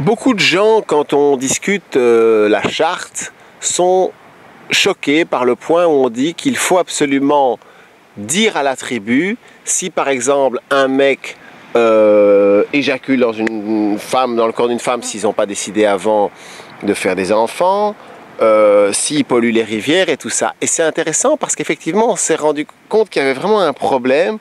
Beaucoup de gens, quand on discute la charte, sont choqués par le point où on dit qu'il faut absolument dire à la tribu, si par exemple un mec éjacule dans une femme, dans le corps d'une femme, s'ils n'ont pas décidé avant de faire des enfants, s'ils polluent les rivières et tout ça. Et c'est intéressant parce qu'effectivement, on s'est rendu compte qu'il y avait vraiment un problème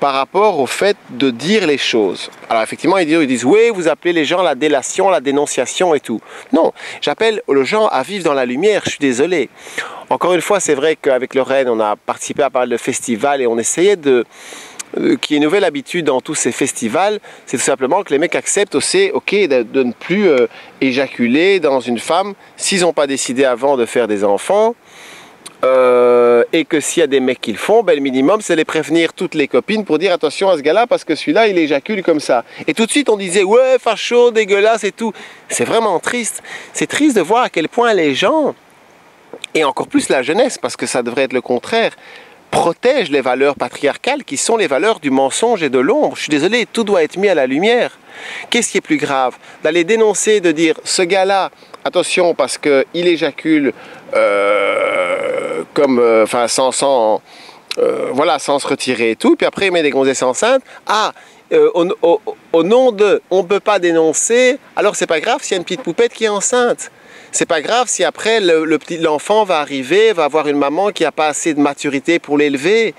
par rapport au fait de dire les choses. Alors effectivement, ils disent oui, vous appelez les gens la délation, la dénonciation et tout. Non, j'appelle les gens à vivre dans la lumière, je suis désolé. Encore une fois, c'est vrai qu'avec Lorraine, on a participé à pas mal de festivals et on essayait qu'il y ait une nouvelle habitude dans tous ces festivals, c'est tout simplement que les mecs acceptent aussi, de ne plus éjaculer dans une femme s'ils n'ont pas décidé avant de faire des enfants. Et que s'il y a des mecs qui le font, ben, le minimum c'est les prévenir toutes les copines pour dire attention à ce gars-là parce que celui-là il éjacule comme ça. Et tout de suite on disait ouais facho, dégueulasse et tout. C'est vraiment triste. C'est triste de voir à quel point les gens, et encore plus la jeunesse parce que ça devrait être le contraire, protègent les valeurs patriarcales qui sont les valeurs du mensonge et de l'ombre. Je suis désolé, tout doit être mis à la lumière. Qu'est-ce qui est plus grave? D'aller dénoncer, de dire ce gars-là, attention parce qu'il éjacule sans se retirer et tout, puis après il met des gonzesses enceintes. Au nom de on ne peut pas dénoncer, alors c'est pas grave s'il y a une petite poupette qui est enceinte. C'est pas grave si après l'enfant va arriver, va avoir une maman qui n'a pas assez de maturité pour l'élever.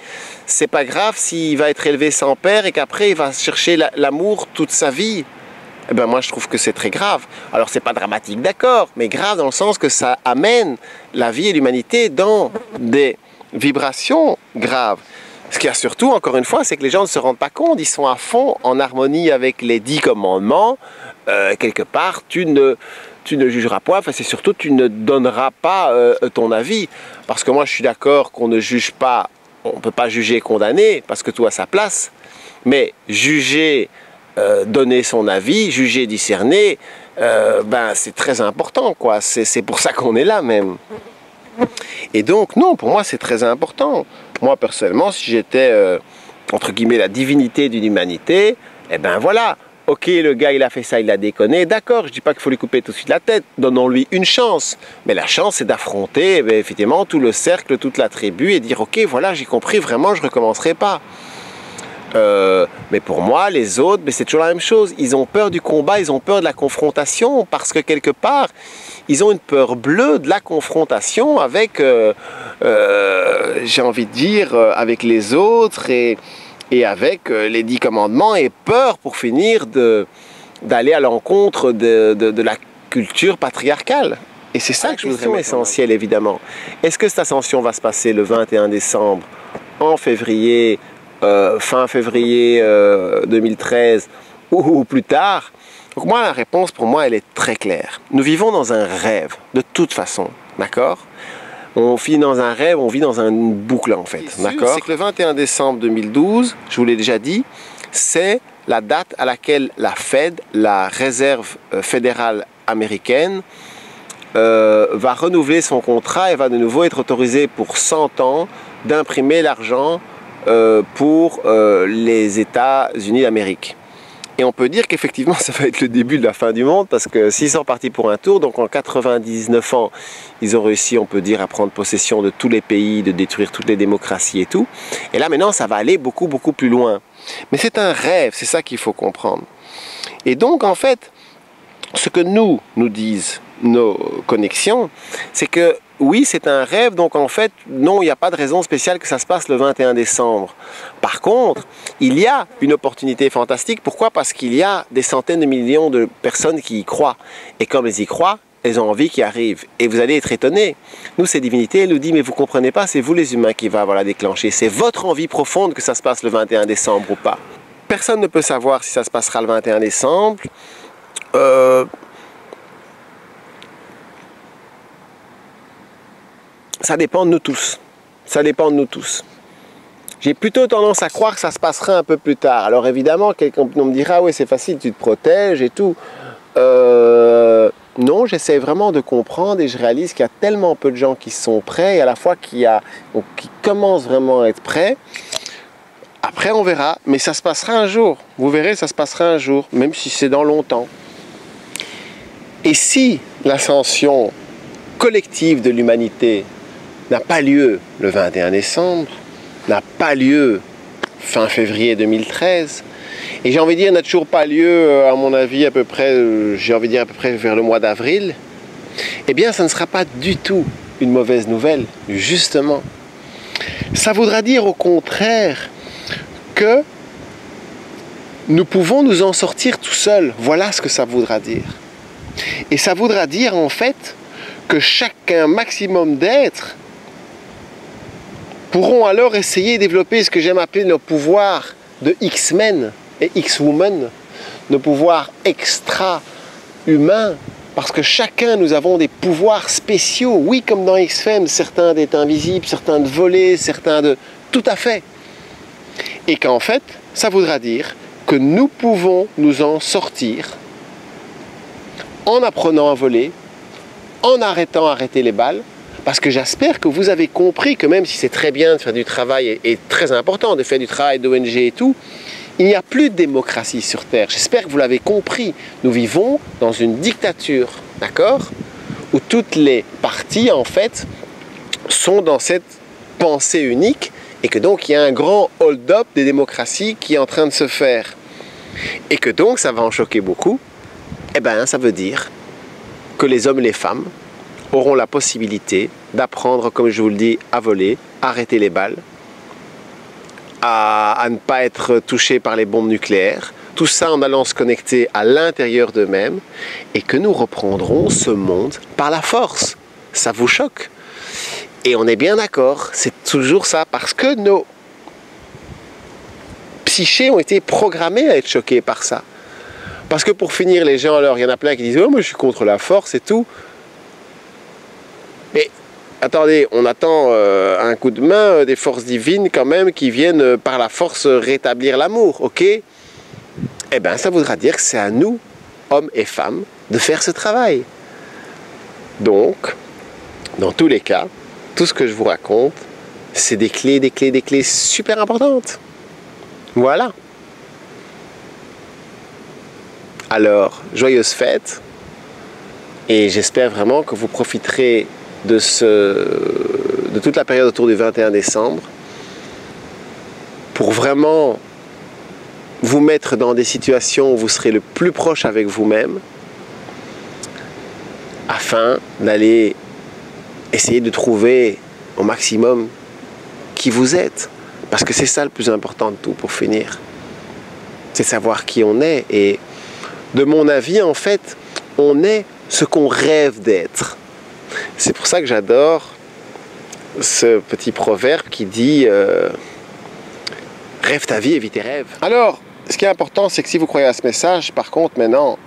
C'est pas grave s'il va être élevé sans père et qu'après il va chercher l'amour toute sa vie. Eh ben moi je trouve que c'est très grave. Alors c'est pas dramatique, d'accord, mais grave dans le sens que ça amène la vie et l'humanité dans des vibrations graves. Ce qu'il y a surtout, encore une fois, c'est que les gens ne se rendent pas compte, ils sont à fond en harmonie avec les 10 commandements. Quelque part, tu ne jugeras pas, enfin c'est surtout tu ne donneras pas ton avis. Parce que moi je suis d'accord qu'on ne juge pas, on ne peut pas juger et condamner, parce que tout a sa place. Mais juger, donner son avis, juger, discerner, c'est très important, quoi. C'est pour ça qu'on est là même. Et donc non, pour moi c'est très important. Moi personnellement, si j'étais entre guillemets la divinité d'une humanité, eh ben voilà. Ok, le gars il a fait ça, il a déconné, d'accord, je dis pas qu'il faut lui couper tout de suite la tête, donnons-lui une chance. Mais la chance c'est d'affronter effectivement tout le cercle, toute la tribu et dire ok voilà j'ai compris, vraiment je recommencerai pas. Mais pour moi, les autres, c'est toujours la même chose. Ils ont peur du combat, ils ont peur de la confrontation parce que quelque part, ils ont une peur bleue de la confrontation avec, j'ai envie de dire, avec les autres et avec les 10 commandements et peur pour finir d'aller à l'encontre de la culture patriarcale. Et c'est ça que je voudrais mettre essentiel, évidemment. Est-ce que cette ascension va se passer le 21 décembre, en février, fin février 2013 ou plus tard? Donc moi, la réponse pour moi, elle est très claire. Nous vivons dans un rêve, de toute façon, d'accord? On vit dans un rêve, on vit dans une boucle en fait, d'accord? C'est que le 21 décembre 2012, je vous l'ai déjà dit, c'est la date à laquelle la Fed, la Réserve fédérale américaine, va renouveler son contrat et va de nouveau être autorisée pour 100 ans d'imprimer l'argent pour les États-Unis d'Amérique. Et on peut dire qu'effectivement ça va être le début de la fin du monde parce que s'ils sont partis pour un tour, donc en 99 ans, ils ont réussi, on peut dire, à prendre possession de tous les pays, de détruire toutes les démocraties et tout. Et là maintenant ça va aller beaucoup plus loin. Mais c'est un rêve, c'est ça qu'il faut comprendre. Et donc en fait, ce que nous disent nos connexions, c'est que oui, c'est un rêve, donc en fait, non, il n'y a pas de raison spéciale que ça se passe le 21 décembre. Par contre, il y a une opportunité fantastique. Pourquoi? Parce qu'il y a des centaines de millions de personnes qui y croient. Et comme elles y croient, elles ont envie qu'il arrive. Et vous allez être étonnés. Nous, ces divinités, elles nous disent, mais vous ne comprenez pas, c'est vous les humains qui va la déclencher. C'est votre envie profonde que ça se passe le 21 décembre ou pas. Personne ne peut savoir si ça se passera le 21 décembre. Ça dépend de nous tous. Ça dépend de nous tous. J'ai plutôt tendance à croire que ça se passera un peu plus tard. Alors évidemment, quelqu'un me dira, oui, c'est facile, tu te protèges et tout. Non, j'essaie vraiment de comprendre et je réalise qu'il y a tellement peu de gens qui sont prêts et à la fois qui commencent vraiment à être prêts. Après, on verra. Mais ça se passera un jour. Vous verrez, ça se passera un jour, même si c'est dans longtemps. Et si l'ascension collective de l'humanité n'a pas lieu le 21 décembre, n'a pas lieu fin février 2013, et j'ai envie de dire n'a toujours pas lieu, à mon avis, à peu près, j'ai envie de dire à peu près vers le mois d'avril, eh bien ça ne sera pas du tout une mauvaise nouvelle, justement. Ça voudra dire au contraire que nous pouvons nous en sortir tout seuls. Voilà ce que ça voudra dire. Et ça voudra dire en fait que chacun maximum d'êtres pourront alors essayer de développer ce que j'aime appeler nos pouvoirs de X-Men et X-Women, nos pouvoirs extra-humains, parce que chacun nous avons des pouvoirs spéciaux, oui comme dans X-Men, certains d'être invisibles, certains de voler, certains de... tout à fait. Et qu'en fait, ça voudra dire que nous pouvons nous en sortir en apprenant à voler, en arrêter les balles, parce que j'espère que vous avez compris que même si c'est très bien de faire du travail et très important de faire du travail d'ONG et tout, il n'y a plus de démocratie sur Terre. J'espère que vous l'avez compris. Nous vivons dans une dictature, d'accord? Où toutes les parties, en fait, sont dans cette pensée unique et que donc il y a un grand hold-up des démocraties qui est en train de se faire. Et que donc ça va en choquer beaucoup. Eh bien, ça veut dire que les hommes et les femmes auront la possibilité d'apprendre, comme je vous le dis, à voler, à arrêter les balles, à ne pas être touchés par les bombes nucléaires, tout ça en allant se connecter à l'intérieur d'eux-mêmes, et que nous reprendrons ce monde par la force. Ça vous choque? Et on est bien d'accord, c'est toujours ça, parce que nos psychés ont été programmés à être choqués par ça. Parce que pour finir, les gens, alors, il y en a plein qui disent « Oh, moi je suis contre la force et tout ». Mais attendez, on attend un coup de main des forces divines quand même qui viennent par la force rétablir l'amour, ok? Eh bien, ça voudra dire que c'est à nous, hommes et femmes, de faire ce travail. Donc, dans tous les cas, tout ce que je vous raconte, c'est des clés super importantes. Voilà. Alors, joyeuses fêtes, et j'espère vraiment que vous profiterez de toute la période autour du 21 décembre pour vraiment vous mettre dans des situations où vous serez le plus proche avec vous-même afin d'aller essayer de trouver au maximum qui vous êtes. Parce que c'est ça le plus important de tout pour finir. C'est savoir qui on est. Et de mon avis, en fait, on est ce qu'on rêve d'être. C'est pour ça que j'adore ce petit proverbe qui dit rêve ta vie, évite tes rêves. Alors, ce qui est important, c'est que si vous croyez à ce message, par contre, maintenant,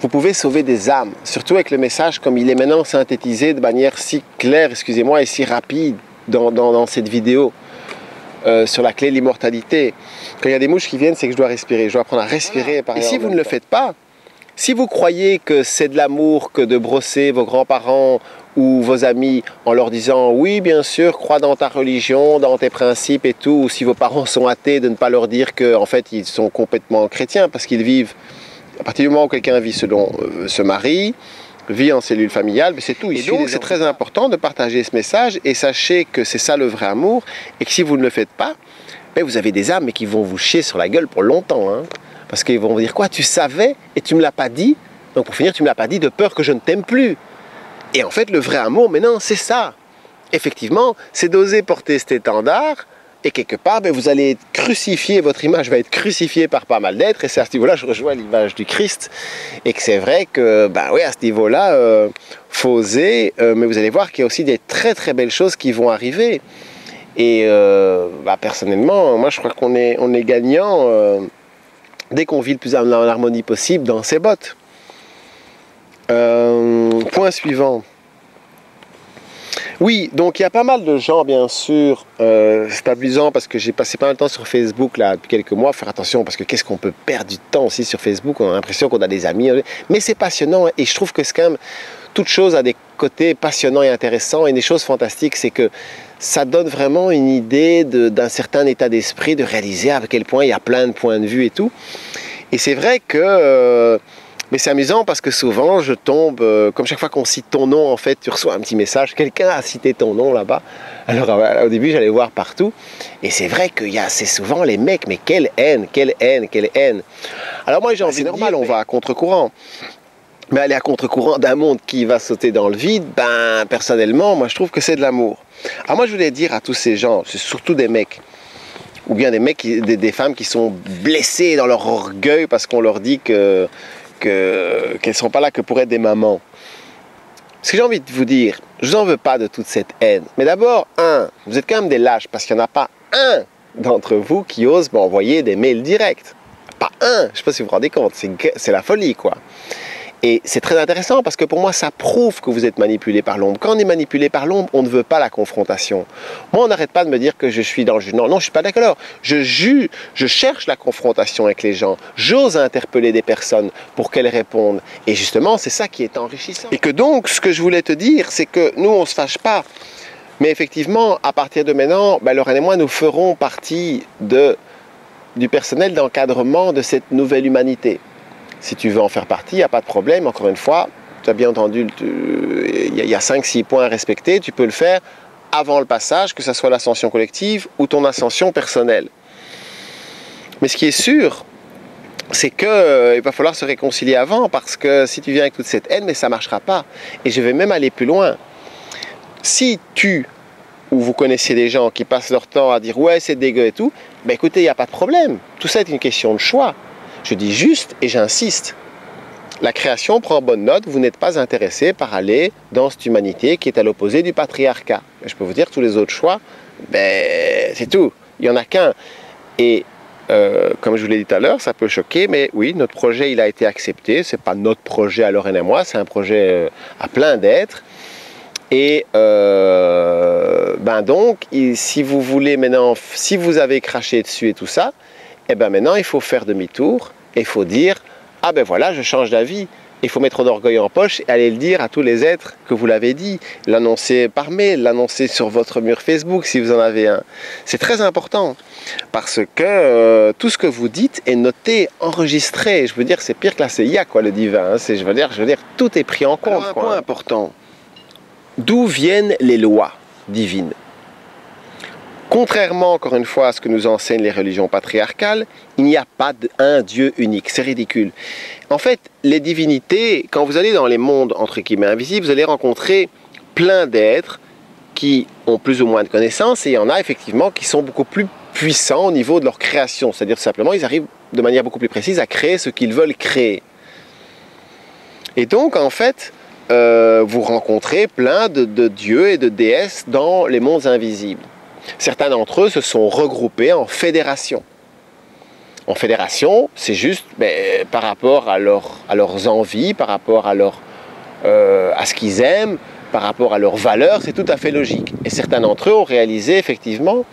vous pouvez sauver des âmes. Surtout avec le message comme il est maintenant synthétisé de manière si claire, excusez-moi, et si rapide dans cette vidéo sur la clé de l'immortalité. Quand il y a des mouches qui viennent, c'est que je dois respirer. Je dois apprendre à respirer. Et si vous ne le faites pas, si vous croyez que c'est de l'amour que de brosser vos grands-parents ou vos amis en leur disant « Oui, bien sûr, crois dans ta religion, dans tes principes et tout », ou si vos parents sont athées, de ne pas leur dire qu'en fait, ils sont complètement chrétiens parce qu'ils vivent, à partir du moment où quelqu'un vit selon, se marie, vit en cellule familiale, mais c'est tout. Et donc, c'est très important de partager ce message et sachez que c'est ça le vrai amour et que si vous ne le faites pas, ben, vous avez des âmes qui vont vous chier sur la gueule pour longtemps, hein. Parce qu'ils vont vous dire quoi, tu savais et tu ne me l'as pas dit. Donc pour finir, tu ne me l'as pas dit de peur que je ne t'aime plus. Et en fait, le vrai amour, mais non, c'est ça. Effectivement, c'est d'oser porter cet étendard. Et quelque part, ben, vous allez être crucifié, votre image va être crucifiée par pas mal d'êtres. Et c'est à ce niveau-là, je rejoins l'image du Christ. Et que c'est vrai que, ben oui, à ce niveau-là, faut oser. Mais vous allez voir qu'il y a aussi des très très belles choses qui vont arriver. Et ben, personnellement, moi je crois qu'on est gagnant. Dès qu'on vit le plus en harmonie possible dans ses bottes. Point suivant. Oui, donc il y a pas mal de gens, bien sûr, c'est amusant parce que j'ai passé pas mal de temps sur Facebook là, depuis quelques mois, faire attention parce que qu'est-ce qu'on peut perdre du temps aussi sur Facebook, on a l'impression qu'on a des amis, mais c'est passionnant et je trouve que c'est quand même, toute chose a des côtés passionnants et intéressants et des choses fantastiques, c'est que ça donne vraiment une idée d'un certain état d'esprit, de réaliser à quel point il y a plein de points de vue et tout. Et c'est vrai que Mais c'est amusant parce que souvent je tombe, comme chaque fois qu'on cite ton nom, en fait, tu reçois un petit message, quelqu'un a cité ton nom là-bas. Alors au début j'allais voir partout, et c'est vrai que c'est souvent les mecs, mais quelle haine, quelle haine, quelle haine. Alors moi j'ai envie de dire, on va à contre-courant. Mais aller à contre-courant d'un monde qui va sauter dans le vide, ben personnellement, moi je trouve que c'est de l'amour. Alors moi je voulais dire à tous ces gens, c'est surtout des mecs, ou bien des mecs, des femmes qui sont blessées dans leur orgueil parce qu'on leur dit qu'elles ne sont pas là que pour être des mamans. Ce que j'ai envie de vous dire, je vous en veux pas de toute cette haine. Mais d'abord, vous êtes quand même des lâches parce qu'il n'y en a pas un d'entre vous qui ose m'envoyer des mails directs. Pas un, je ne sais pas si vous vous rendez compte, c'est la folie quoi. Et c'est très intéressant parce que pour moi, ça prouve que vous êtes manipulé par l'ombre. Quand on est manipulé par l'ombre, on ne veut pas la confrontation. Moi, on n'arrête pas de me dire que je suis dans le jugement. Non, je ne suis pas d'accord. Je cherche la confrontation avec les gens. J'ose interpeller des personnes pour qu'elles répondent. Et justement, c'est ça qui est enrichissant. Et que donc, ce que je voulais te dire, c'est que nous, on ne se fâche pas. Mais effectivement, à partir de maintenant, Lorraine et moi, nous ferons partie du personnel d'encadrement de cette nouvelle humanité. Si tu veux en faire partie, il n'y a pas de problème. Encore une fois, tu as bien entendu, il y a 5-6 points à respecter. Tu peux le faire avant le passage, que ce soit l'ascension collective ou ton ascension personnelle. Mais ce qui est sûr, c'est qu'il va falloir se réconcilier avant, parce que si tu viens avec toute cette haine, mais ça ne marchera pas. Et je vais même aller plus loin. Si ou vous connaissez des gens qui passent leur temps à dire « ouais, c'est dégueu et tout », écoutez, il n'y a pas de problème. Tout ça est une question de choix. Je dis juste et j'insiste. La création prend bonne note, vous n'êtes pas intéressé par aller dans cette humanité qui est à l'opposé du patriarcat. Je peux vous dire, tous les autres choix, c'est tout. Il n'y en a qu'un. Et comme je vous l'ai dit tout à l'heure, ça peut choquer, mais oui, notre projet, il a été accepté. Ce n'est pas notre projet à Lorraine et moi, c'est un projet à plein d'êtres. Et donc, si vous voulez maintenant, si vous avez craché dessus et tout ça, maintenant, il faut faire demi-tour et il faut dire « Ah voilà, je change d'avis ». Il faut mettre l'orgueil en poche et aller le dire à tous les êtres que vous l'avez dit. L'annoncer par mail, l'annoncer sur votre mur Facebook si vous en avez un. C'est très important parce que tout ce que vous dites est noté, enregistré. Je veux dire, c'est pire que la CIA, le divin. Je veux dire, tout est pris en compte. Alors, un point important. D'où viennent les lois divines ? Contrairement, encore une fois, à ce que nous enseignent les religions patriarcales, il n'y a pas un Dieu unique. C'est ridicule. En fait, les divinités, quand vous allez dans les mondes, entre guillemets, invisibles, vous allez rencontrer plein d'êtres qui ont plus ou moins de connaissances, et il y en a effectivement qui sont beaucoup plus puissants au niveau de leur création. C'est-à-dire simplement, ils arrivent de manière beaucoup plus précise à créer ce qu'ils veulent créer. Et donc, en fait, vous rencontrez plein de dieux et de déesses dans les mondes invisibles. Certains d'entre eux se sont regroupés en fédération. En fédération, c'est juste par rapport à leurs envies, par rapport à ce qu'ils aiment, par rapport à leurs valeurs, c'est tout à fait logique. Et certains d'entre eux ont réalisé effectivement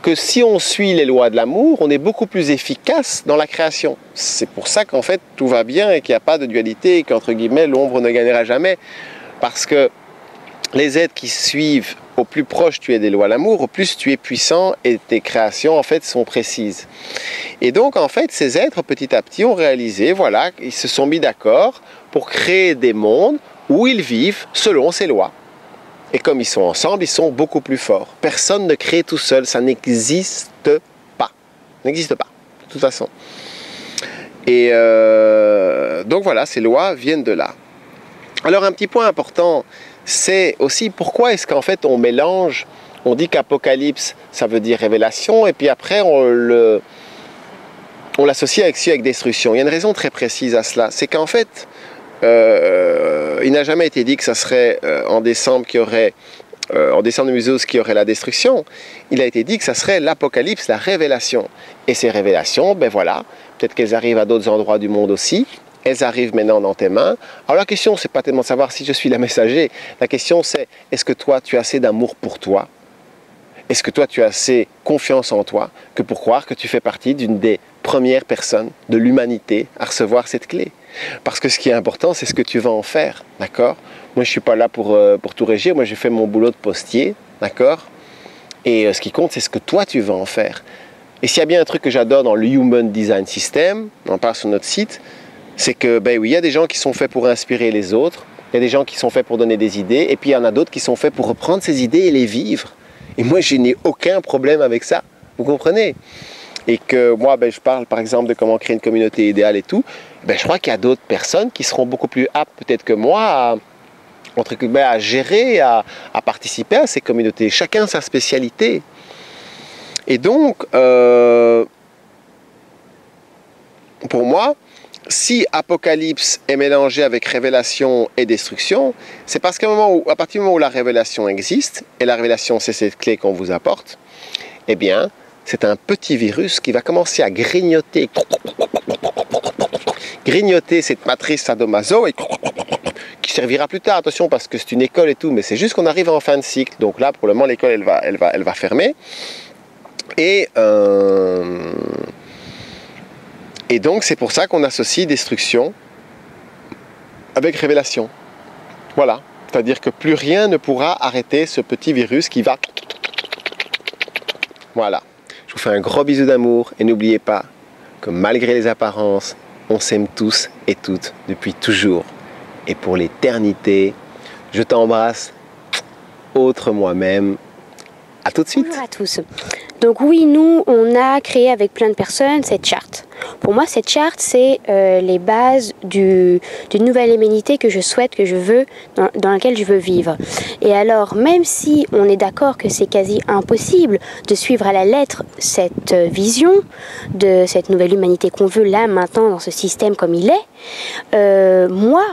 que si on suit les lois de l'amour, on est beaucoup plus efficace dans la création. C'est pour ça qu'en fait tout va bien et qu'il n'y a pas de dualité et qu'entre guillemets l'ombre ne gagnera jamais. Parce que les êtres qui suivent, au plus proche tu es des lois de l'amour, au plus tu es puissant et tes créations en fait sont précises. Et donc en fait ces êtres petit à petit ont réalisé, voilà, ils se sont mis d'accord pour créer des mondes où ils vivent selon ces lois. Et comme ils sont ensemble, ils sont beaucoup plus forts. Personne ne crée tout seul, ça n'existe pas. Ça n'existe pas, de toute façon. Et donc voilà, ces lois viennent de là. Alors un petit point important, c'est aussi pourquoi est-ce qu'en fait on mélange, on dit qu'Apocalypse ça veut dire révélation et puis après on l'associe avec destruction. Il y a une raison très précise à cela, c'est qu'en fait il n'a jamais été dit que ça serait en décembre de Musos qui aurait la destruction. Il a été dit que ça serait l'Apocalypse, la révélation. Et ces révélations, voilà, peut-être qu'elles arrivent à d'autres endroits du monde aussi. Elles arrivent maintenant dans tes mains. Alors la question, c'est pas tellement de savoir si je suis la messager. La question, c'est est-ce que toi, tu as assez d'amour pour toi? Est-ce que toi, tu as assez confiance en toi que pour croire que tu fais partie d'une des premières personnes de l'humanité à recevoir cette clé? Parce que ce qui est important, c'est ce que tu vas en faire, d'accord? Moi, je ne suis pas là pour tout régir. Moi, j'ai fait mon boulot de postier, d'accord? Et ce qui compte, c'est ce que toi, tu vas en faire. Et s'il y a bien un truc que j'adore dans le Human Design System, on en parle sur notre site, C'est que, ben oui, il y a des gens qui sont faits pour inspirer les autres, il y a des gens qui sont faits pour donner des idées, et puis il y en a d'autres qui sont faits pour reprendre ces idées et les vivre. Et moi, je n'ai aucun problème avec ça, vous comprenez? Et que moi, ben, je parle par exemple de comment créer une communauté idéale et tout, ben, je crois qu'il y a d'autres personnes qui seront beaucoup plus aptes peut-être que moi à gérer, à participer à ces communautés. Chacun sa spécialité. Et donc, pour moi, si Apocalypse est mélangé avec révélation et destruction, c'est parce qu'à partir du moment où la révélation existe, et la révélation c'est cette clé qu'on vous apporte, eh bien, c'est un petit virus qui va commencer à grignoter cette matrice sadomaso et qui servira plus tard, attention, parce que c'est une école et tout, mais c'est juste qu'on arrive en fin de cycle. Donc là, pour le moment, l'école, elle va fermer. Et donc, c'est pour ça qu'on associe destruction avec révélation. Voilà. C'est-à-dire que plus rien ne pourra arrêter ce petit virus qui va... Voilà. Je vous fais un gros bisou d'amour et n'oubliez pas que malgré les apparences, on s'aime tous et toutes depuis toujours. Et pour l'éternité, je t'embrasse, autre moi-même. À tout de suite. Bonjour à tous. Donc oui, nous, on a créé avec plein de personnes cette charte. Pour moi, cette charte, c'est les bases d'une nouvelle humanité que je souhaite, que je veux, dans laquelle je veux vivre. Et alors, même si on est d'accord que c'est quasi impossible de suivre à la lettre cette vision de cette nouvelle humanité qu'on veut là, maintenant, dans ce système comme il est, moi,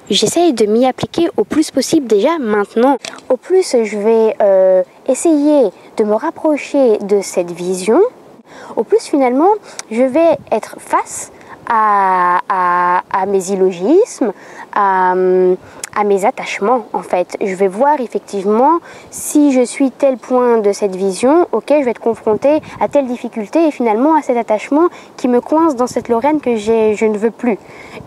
j'essaye de m'y appliquer au plus possible déjà maintenant. Au plus, je vais essayer de me rapprocher de cette vision. Au plus, finalement, je vais être face à mes illogismes, à mes attachements, en fait. Je vais voir effectivement si je suis tel point de cette vision, ok, je vais être confrontée à telle difficulté et finalement à cet attachement qui me coince dans cette Lorraine que je ne veux plus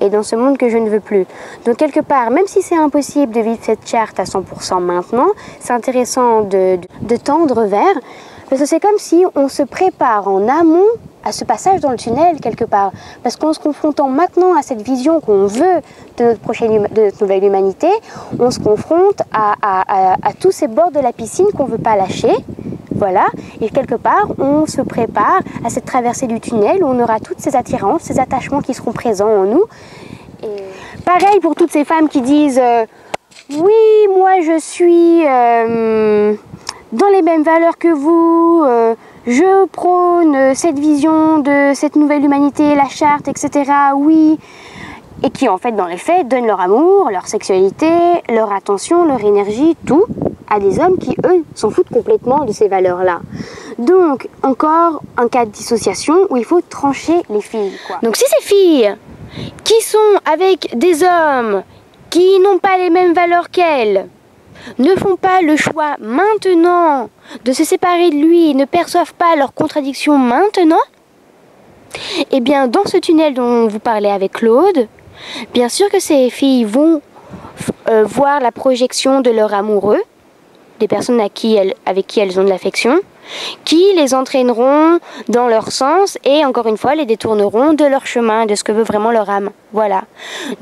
et dans ce monde que je ne veux plus. Donc quelque part, même si c'est impossible de vivre cette charte à 100% maintenant, c'est intéressant de tendre vers, parce que c'est comme si on se prépare en amont à ce passage dans le tunnel quelque part. Parce qu'en se confrontant maintenant à cette vision qu'on veut de notre nouvelle humanité, on se confronte à tous ces bords de la piscine qu'on ne veut pas lâcher. Voilà, et quelque part, on se prépare à cette traversée du tunnel où on aura toutes ces attirances, ces attachements qui seront présents en nous. Et pareil pour toutes ces femmes qui disent oui, moi je suis dans les mêmes valeurs que vous, je prône cette vision de cette nouvelle humanité, la charte, etc. Oui, et qui en fait dans les faits donnent leur amour, leur sexualité, leur attention, leur énergie, tout à des hommes qui eux s'en foutent complètement de ces valeurs-là. Donc encore un cas de dissociation où il faut trancher les filles, quoi. Donc si ces filles qui sont avec des hommes qui n'ont pas les mêmes valeurs qu'elles ne font pas le choix maintenant de se séparer de lui, ne perçoivent pas leurs contradictions maintenant, eh bien dans ce tunnel dont vous parlez avec Claude, bien sûr que ces filles vont voir la projection de leur amoureux, des personnes avec qui elles ont de l'affection, qui les entraîneront dans leur sens et encore une fois les détourneront de leur chemin, de ce que veut vraiment leur âme. Voilà.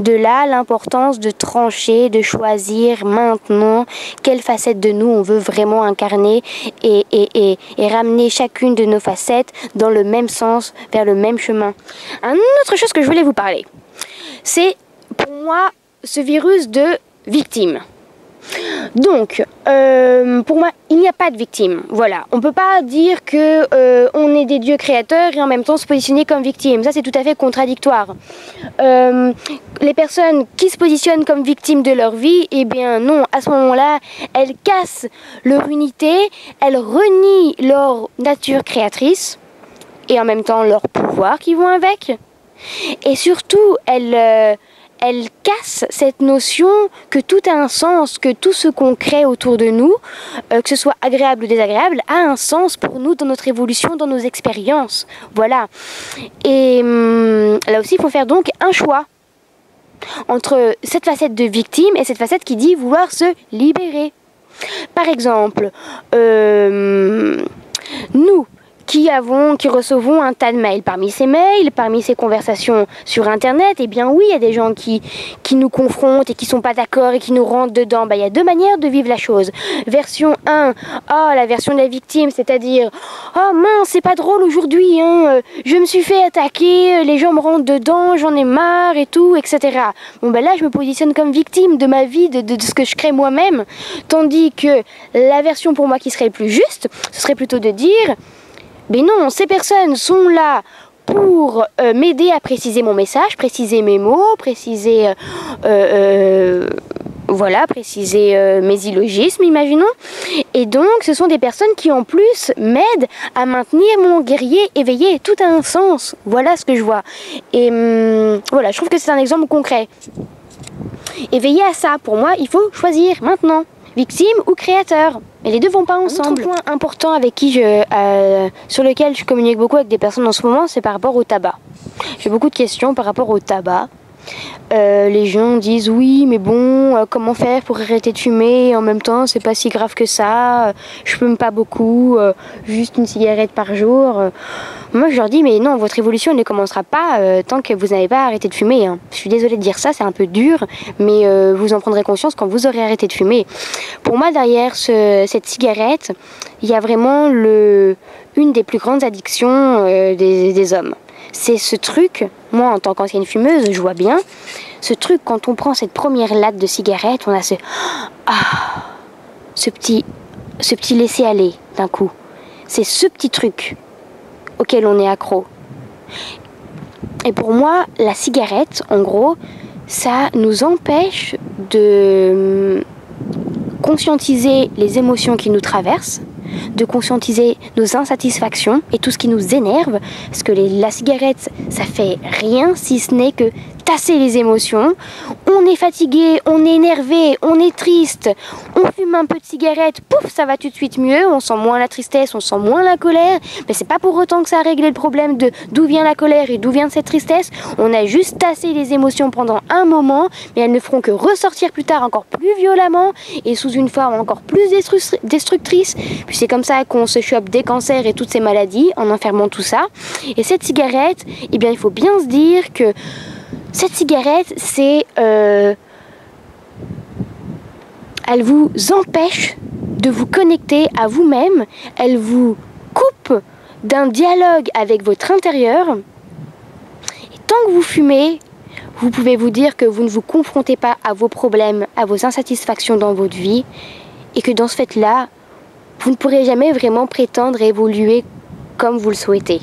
De là l'importance de trancher, de choisir maintenant quelle facette de nous on veut vraiment incarner et ramener chacune de nos facettes dans le même sens, vers le même chemin. Une autre chose que je voulais vous parler, c'est pour moi ce virus de victime. Donc, pour moi, il n'y a pas de victime. Voilà, on ne peut pas dire que on est des dieux créateurs et en même temps se positionner comme victime. Ça, c'est tout à fait contradictoire. Les personnes qui se positionnent comme victimes de leur vie, eh bien non, à ce moment-là, elles cassent leur unité, elles renient leur nature créatrice et en même temps leur pouvoir qui vont avec. Et surtout, elle casse cette notion que tout a un sens, que tout ce qu'on crée autour de nous, que ce soit agréable ou désagréable, a un sens pour nous dans notre évolution, dans nos expériences. Voilà. Et là aussi, il faut faire donc un choix entre cette facette de victime et cette facette qui dit vouloir se libérer. Par exemple, nous qui recevons un tas de mails. Parmi ces mails, parmi ces conversations sur Internet, eh bien oui, il y a des gens qui nous confrontent et qui sont pas d'accord et qui nous rentrent dedans. Il y a deux manières de vivre la chose. Version 1, la version de la victime, c'est-à-dire « Oh mince, c'est pas drôle aujourd'hui, hein, je me suis fait attaquer, les gens me rentrent dedans, j'en ai marre et tout, etc. » Bon là, je me positionne comme victime de ma vie, de ce que je crée moi-même. Tandis que la version pour moi qui serait le plus juste, ce serait plutôt de dire « Mais non, ces personnes sont là pour m'aider à préciser mon message, préciser mes mots, préciser mes illogismes, imaginons. Et donc, ce sont des personnes qui, en plus, m'aident à maintenir mon guerrier éveillé. Tout a un sens. Voilà ce que je vois. Et voilà, je trouve que c'est un exemple concret. Et veiller à ça, pour moi, il faut choisir maintenant. Victime ou créateur. Mais les deux vont pas ensemble. Un autre point important sur lequel je communique beaucoup avec des personnes en ce moment, c'est par rapport au tabac. J'ai beaucoup de questions par rapport au tabac. Les gens disent oui, mais bon, comment faire pour arrêter de fumer? En même temps, c'est pas si grave que ça. Je fume pas beaucoup, juste une cigarette par jour. Moi, je leur dis mais non, votre évolution ne commencera pas tant que vous n'avez pas arrêté de fumer. Hein. Je suis désolée de dire ça, c'est un peu dur, mais vous en prendrez conscience quand vous aurez arrêté de fumer. Pour moi, derrière cette cigarette, il y a vraiment une des plus grandes addictions des hommes. C'est ce truc, moi en tant qu'ancienne fumeuse, je vois bien, ce truc quand on prend cette première latte de cigarette, on a ce petit laisser-aller d'un coup. C'est ce petit truc auquel on est accro. Et pour moi, la cigarette, en gros, ça nous empêche de conscientiser les émotions qui nous traversent, de conscientiser nos insatisfactions et tout ce qui nous énerve, parce que la cigarette, ça fait rien si ce n'est que tasser les émotions. On est fatigué, on est énervé, on est triste, on fume un peu de cigarette, pouf, ça va tout de suite mieux, on sent moins la tristesse, on sent moins la colère, mais c'est pas pour autant que ça a réglé le problème de d'où vient la colère et d'où vient cette tristesse. On a juste tassé les émotions pendant un moment, mais elles ne feront que ressortir plus tard encore plus violemment et sous une forme encore plus destructrice. Puis c'est comme ça qu'on se chope des cancers et toutes ces maladies en enfermant tout ça. Et cette cigarette, eh bien il faut bien se dire que cette cigarette, elle vous empêche de vous connecter à vous-même, elle vous coupe d'un dialogue avec votre intérieur. Et tant que vous fumez, vous pouvez vous dire que vous ne vous confrontez pas à vos problèmes, à vos insatisfactions dans votre vie, et que dans ce fait-là, vous ne pourrez jamais vraiment prétendre évoluer comme vous le souhaitez.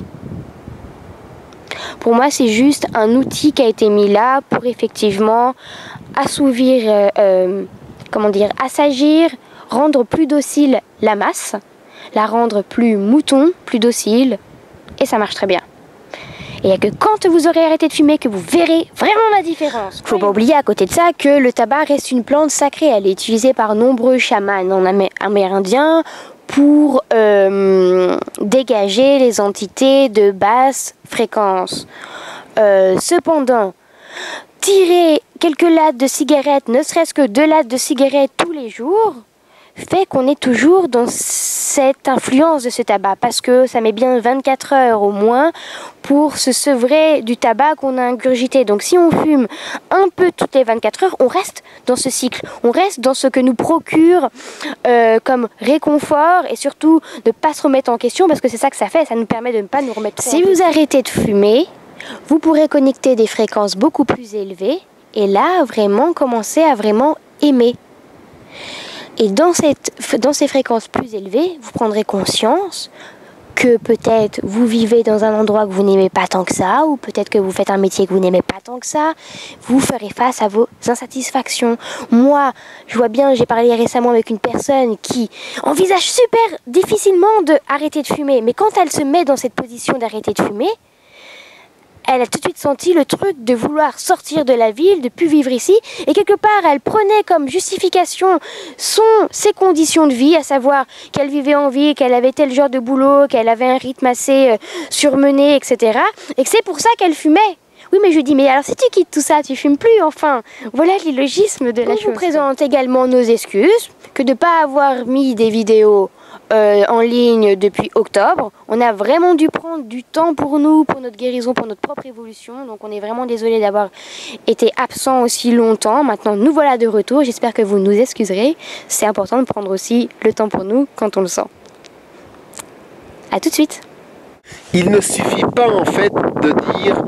Pour moi, c'est juste un outil qui a été mis là pour effectivement assouvir, assagir, rendre plus docile la masse, la rendre plus mouton, plus docile, et ça marche très bien. Et il n'y a que quand vous aurez arrêté de fumer que vous verrez vraiment la différence. Faut pas oublier à côté de ça que le tabac reste une plante sacrée. Elle est utilisée par nombreux chamans amérindiens pour dégager les entités de basse fréquence. Cependant, tirer quelques lattes de cigarettes, ne serait-ce que 2 lattes de cigarettes tous les jours, fait qu'on est toujours dans cette influence de ce tabac, parce que ça met bien 24 heures au moins pour se sevrer du tabac qu'on a ingurgité. Donc si on fume un peu toutes les 24 heures, on reste dans ce cycle, on reste dans ce que nous procure comme réconfort, et surtout de ne pas se remettre en question, parce que c'est ça que ça fait, ça nous permet de ne pas nous remettre en question. Si vous arrêtez de fumer, vous pourrez connecter des fréquences beaucoup plus élevées, et là vraiment commencer à vraiment aimer. Et dans ces fréquences plus élevées, vous prendrez conscience que peut-être vous vivez dans un endroit que vous n'aimez pas tant que ça, ou peut-être que vous faites un métier que vous n'aimez pas tant que ça. Vous ferez face à vos insatisfactions. Moi, je vois bien, j'ai parlé récemment avec une personne qui envisage super difficilement d'arrêter de fumer. Mais quand elle se met dans cette position d'arrêter de fumer, elle a tout de suite senti le truc de vouloir sortir de la ville, de plus vivre ici. Et quelque part, elle prenait comme justification ses conditions de vie, à savoir qu'elle vivait en ville, qu'elle avait tel genre de boulot, qu'elle avait un rythme assez surmené, etc. Et que c'est pour ça qu'elle fumait. Oui, mais je lui dis, mais alors si tu quittes tout ça, tu fumes plus, enfin. Voilà l'illogisme de la chose. On vous présente également nos excuses, que de ne pas avoir mis des vidéos en ligne depuis octobre. On a vraiment dû prendre du temps pour nous, pour notre guérison, pour notre propre évolution. Donc on est vraiment désolé d'avoir été absent aussi longtemps. Maintenant, nous voilà de retour. J'espère que vous nous excuserez. C'est important de prendre aussi le temps pour nous quand on le sent. À tout de suite. Il ne suffit pas en fait de dire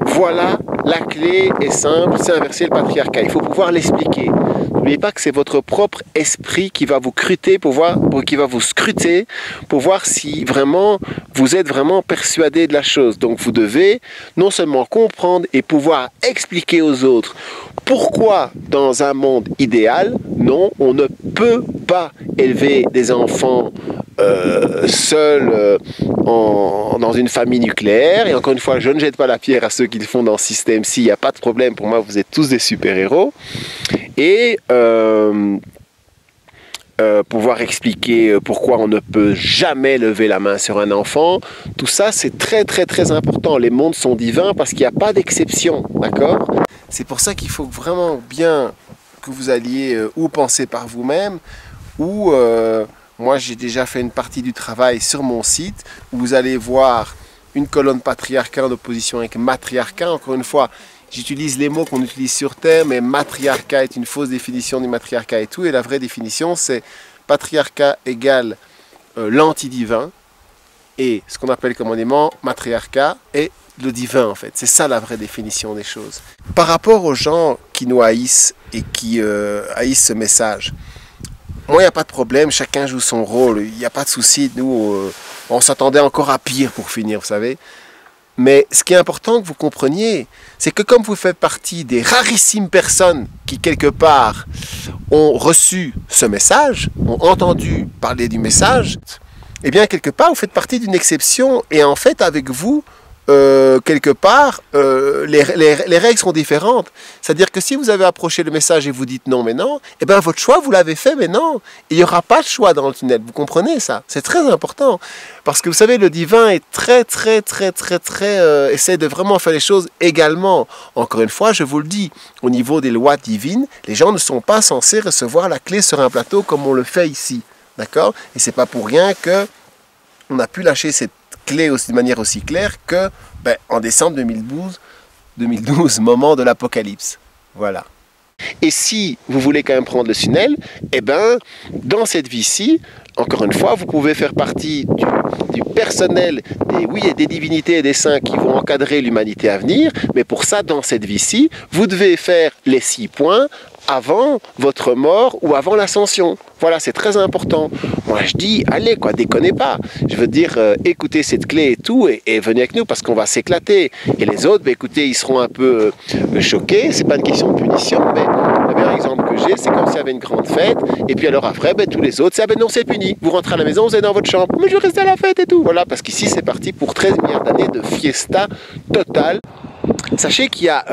voilà, la clé est simple, c'est inverser le patriarcat. Il faut pouvoir l'expliquer. N'oubliez pas que c'est votre propre esprit qui va vous scruter pour voir si vraiment vous êtes vraiment persuadé de la chose. Donc vous devez non seulement comprendre et pouvoir expliquer aux autres pourquoi dans un monde idéal, non, on ne peut pas élever des enfants seuls dans une famille nucléaire. Et encore une fois, je ne jette pas la pierre à ceux qui le font dans ce système-ci, il n'y a pas de problème, pour moi vous êtes tous des super-héros. Et pouvoir expliquer pourquoi on ne peut jamais lever la main sur un enfant, tout ça c'est très très très important. Les mondes sont divins parce qu'il n'y a pas d'exception, d'accord? C'est pour ça qu'il faut vraiment bien que vous alliez ou penser par vous-même, ou moi j'ai déjà fait une partie du travail sur mon site, où vous allez voir une colonne patriarcat en opposition avec matriarcat. Encore une fois, j'utilise les mots qu'on utilise sur Terre, mais matriarcat est une fausse définition du matriarcat et tout. Et la vraie définition, c'est patriarcat égale l'antidivin, et ce qu'on appelle communément matriarcat est le divin en fait. C'est ça la vraie définition des choses. Par rapport aux gens qui nous haïssent et qui haïssent ce message, moi il n'y a pas de problème, chacun joue son rôle, il n'y a pas de souci. Nous, on s'attendait encore à pire pour finir, vous savez. Mais ce qui est important que vous compreniez, c'est que comme vous faites partie des rarissimes personnes qui, quelque part, ont reçu ce message, ont entendu parler du message, eh bien, quelque part, vous faites partie d'une exception. Et en fait, avec vous, quelque part, les règles sont différentes. C'est-à-dire que si vous avez approché le message et vous dites non, mais non, eh bien, votre choix, vous l'avez fait, mais non. Il n'y aura pas de choix dans le tunnel. Vous comprenez ça? C'est très important. Parce que vous savez, le divin est très, essaie de vraiment faire les choses également. Encore une fois, je vous le dis, au niveau des lois divines, les gens ne sont pas censés recevoir la clé sur un plateau comme on le fait ici. D'accord? Et c'est pas pour rien que on a pu lâcher cette clé aussi, de manière aussi claire que en décembre 2012, moment de l'apocalypse. Voilà. Et si vous voulez quand même prendre le tunnel, eh ben, dans cette vie-ci, encore une fois, vous pouvez faire partie du personnel, des divinités et des saints qui vont encadrer l'humanité à venir, mais pour ça, dans cette vie-ci, vous devez faire les 6 points avant votre mort ou avant l'ascension. Voilà, c'est très important. Moi, je dis, allez, quoi, déconnez pas. Je veux dire, écoutez cette clé et tout, et venez avec nous parce qu'on va s'éclater. Et les autres, écoutez, ils seront un peu choqués. C'est pas une question de punition, mais le meilleur exemple que j'ai, c'est comme s'il y avait une grande fête, et puis alors après, tous les autres, c'est, non, c'est puni. Vous rentrez à la maison, vous êtes dans votre chambre. Mais je vais rester à la fête et tout. Voilà, parce qu'ici, c'est parti pour 13 milliards d'années de fiesta totale. Sachez qu'il y a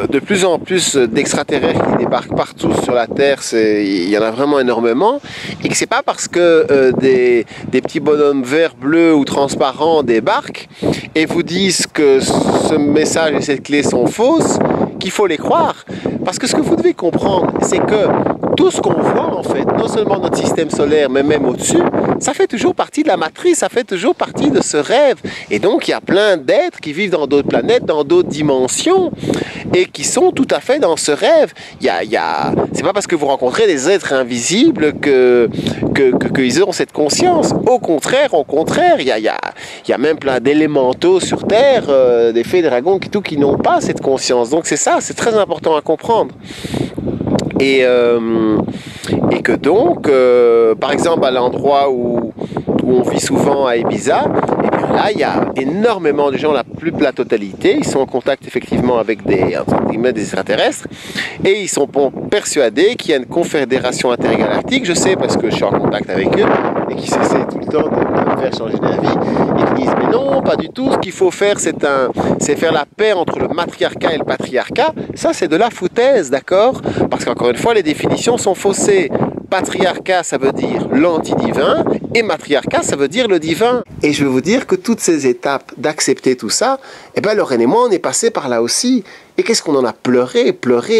de plus en plus d'extraterrestres qui débarquent partout sur la Terre, il y en a vraiment énormément, et que c'est pas parce que des petits bonhommes verts, bleus ou transparents débarquent et vous disent que ce message et cette clé sont fausses, qu'il faut les croire. Parce que ce que vous devez comprendre, c'est que tout ce qu'on voit en fait, non seulement notre système solaire, mais même au-dessus, ça fait toujours partie de la matrice, ça fait toujours partie de ce rêve. Et donc il y a plein d'êtres qui vivent dans d'autres planètes, dans d'autres dimensions, et qui sont tout à fait dans ce rêve. C'est pas parce que vous rencontrez des êtres invisibles qu'ils auront cette conscience. Au contraire, il y a même plein d'élémentaux sur Terre, des fées, des dragons, qui n'ont pas cette conscience. Donc c'est ça, c'est très important à comprendre. Et que donc, par exemple, à l'endroit où on vit souvent à Ibiza, et bien là, il y a énormément de gens, la totalité, ils sont en contact effectivement avec des extraterrestres, et ils sont persuadés qu'il y a une confédération intergalactique. Je sais parce que je suis en contact avec eux, et qui essaient tout le temps de me faire changer d'avis, et qui disent, mais non, pas du tout, ce qu'il faut faire, c'est faire la paix entre le matriarcat et le patriarcat. Ça, c'est de la foutaise, d'accord? Parce qu'encore une fois, les définitions sont faussées. Patriarcat, ça veut dire l'antidivin, Et matriarcat, ça veut dire le divin. Et je veux vous dire que toutes ces étapes d'accepter tout ça, eh bien, Lorraine et moi, on est passé par là aussi. Et qu'est-ce qu'on en a pleuré,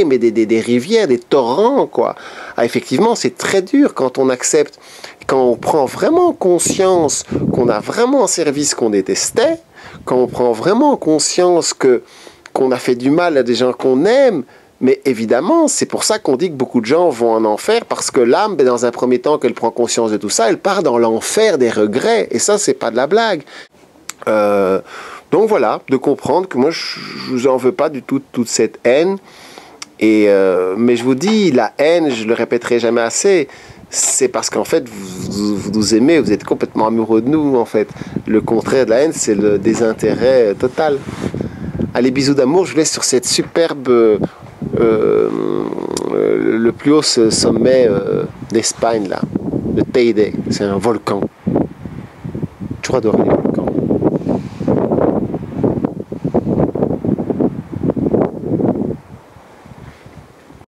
mais des rivières, des torrents, quoi. Ah, effectivement, c'est très dur quand on accepte, quand on prend vraiment conscience qu'on a vraiment servi ce qu'on détestait, quand on prend vraiment conscience qu'on a fait du mal à des gens qu'on aime. Mais évidemment, c'est pour ça qu'on dit que beaucoup de gens vont en enfer, parce que l'âme, ben, dans un premier temps qu'elle prend conscience de tout ça, elle part dans l'enfer des regrets. Et ça, c'est pas de la blague. Donc voilà, de comprendre que moi, je vous en veux pas du tout toute cette haine. Mais je vous dis, la haine, je le répéterai jamais assez, c'est parce qu'en fait, vous nous aimez, vous êtes complètement amoureux de nous, en fait. Le contraire de la haine, c'est le désintérêt total. Allez, bisous d'amour, je vous laisse sur cette superbe... le plus haut sommet d'Espagne, là, le Teide, c'est un volcan. Toujours adoré.